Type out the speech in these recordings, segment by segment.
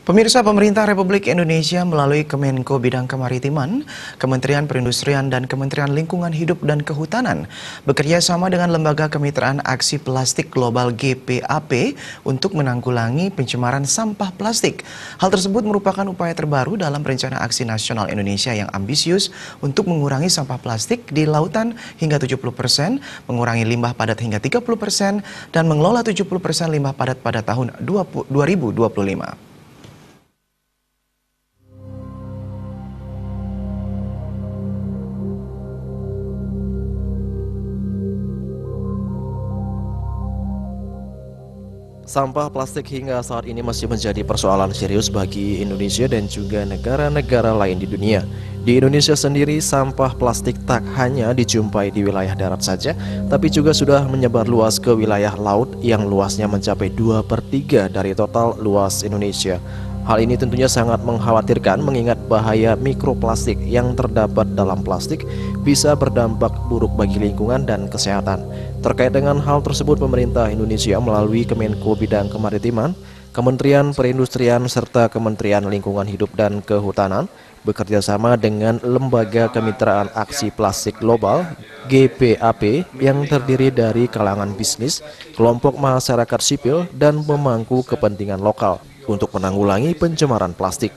Pemirsa, Pemerintah Republik Indonesia melalui Kemenko Bidang Kemaritiman, Kementerian Perindustrian dan Kementerian Lingkungan Hidup dan Kehutanan bekerja sama dengan Lembaga Kemitraan Aksi Plastik Global GPAP untuk menanggulangi pencemaran sampah plastik. Hal tersebut merupakan upaya terbaru dalam Rencana Aksi Nasional Indonesia yang ambisius untuk mengurangi sampah plastik di lautan hingga 70%, mengurangi limbah padat hingga 30%, dan mengelola 70% limbah padat pada tahun 2025. Sampah plastik hingga saat ini masih menjadi persoalan serius bagi Indonesia dan juga negara-negara lain di dunia. Di Indonesia sendiri, sampah plastik tak hanya dijumpai di wilayah darat saja, tapi juga sudah menyebar luas ke wilayah laut yang luasnya mencapai 2/3 dari total luas Indonesia. Hal ini tentunya sangat mengkhawatirkan mengingat bahaya mikroplastik yang terdapat dalam plastik bisa berdampak buruk bagi lingkungan dan kesehatan. Terkait dengan hal tersebut, pemerintah Indonesia melalui Kemenko Bidang Kemaritiman, Kementerian Perindustrian serta Kementerian Lingkungan Hidup dan Kehutanan bekerja sama dengan Lembaga Kemitraan Aksi Plastik Global GPAP yang terdiri dari kalangan bisnis, kelompok masyarakat sipil, dan pemangku kepentingan lokal untuk menanggulangi pencemaran plastik.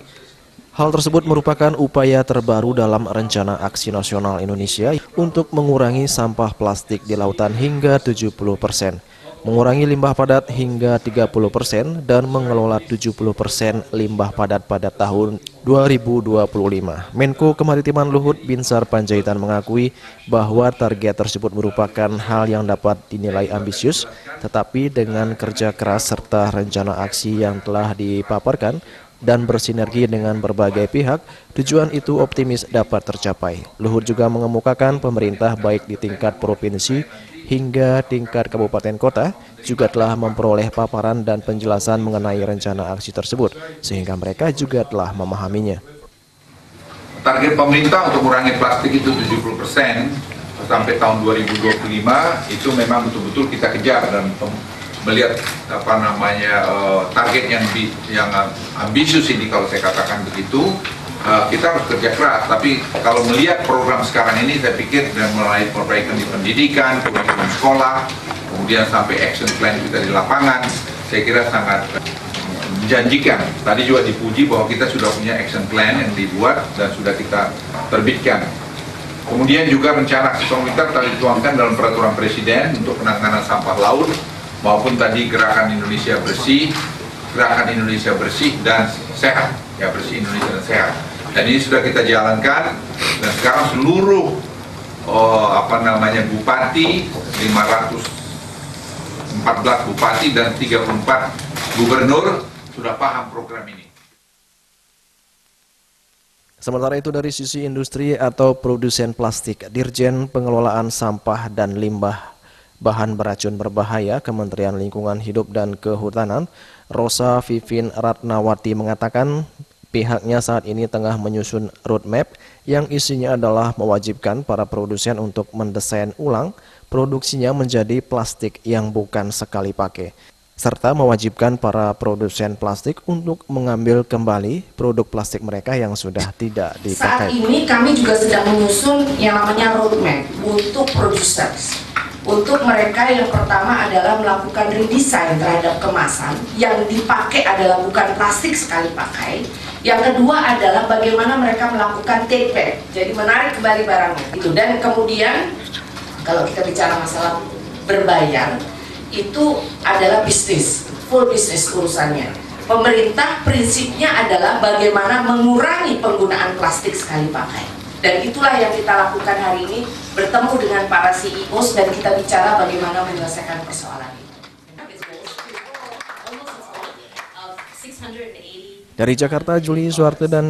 Hal tersebut merupakan upaya terbaru dalam Rencana Aksi Nasional Indonesia untuk mengurangi sampah plastik di lautan hingga 70%, mengurangi limbah padat hingga 30%, dan mengelola 70% limbah padat pada tahun 2025. Menko Kemaritiman Luhut Binsar Panjaitan mengakui bahwa target tersebut merupakan hal yang dapat dinilai ambisius, tetapi dengan kerja keras serta rencana aksi yang telah dipaparkan dan bersinergi dengan berbagai pihak, tujuan itu optimis dapat tercapai. Luhut juga mengemukakan pemerintah baik di tingkat provinsi hingga tingkat kabupaten kota juga telah memperoleh paparan dan penjelasan mengenai rencana aksi tersebut, sehingga mereka juga telah memahaminya. Target pemerintah untuk mengurangi plastik itu 70% sampai tahun 2025 itu memang betul-betul kita kejar, dan melihat target yang ambisius ini, kalau saya katakan begitu, kita harus kerja keras. Tapi kalau melihat program sekarang ini, saya pikir dan mulai perbaikan di pendidikan, kurikulum sekolah, kemudian sampai action plan kita di lapangan, saya kira sangat menjanjikan. Tadi juga dipuji bahwa kita sudah punya action plan yang dibuat dan sudah kita terbitkan. Kemudian juga rencana aksi pemerintah telah dituangkan dalam peraturan presiden untuk penanganan sampah laut, maupun tadi gerakan Indonesia bersih dan sehat, ya, bersih Indonesia dan sehat. Dan ini sudah kita jalankan, dan sekarang seluruh bupati, 514 bupati dan 34 gubernur sudah paham program ini. Sementara itu, dari sisi industri atau produsen plastik, Dirjen Pengelolaan Sampah dan Limbah Bahan Beracun Berbahaya Kementerian Lingkungan Hidup dan Kehutanan, Rosa Vivin Ratnawati mengatakan pihaknya saat ini tengah menyusun roadmap yang isinya adalah mewajibkan para produsen untuk mendesain ulang produksinya menjadi plastik yang bukan sekali pakai, serta mewajibkan para produsen plastik untuk mengambil kembali produk plastik mereka yang sudah tidak dipakai. Saat ini kami juga sedang menyusun yang namanya roadmap untuk producers. Untuk mereka, yang pertama adalah melakukan redesign terhadap kemasan yang dipakai adalah bukan plastik sekali pakai. Yang kedua adalah bagaimana mereka melakukan take back, jadi menarik kembali barangnya. Dan kemudian kalau kita bicara masalah berbayar, itu adalah bisnis, full bisnis urusannya. Pemerintah prinsipnya adalah bagaimana mengurangi penggunaan plastik sekali pakai. Dan itulah yang kita lakukan hari ini, bertemu dengan para CEOs dan kita bicara bagaimana menyelesaikan persoalan ini. Dari Jakarta, Juli Suwarte dan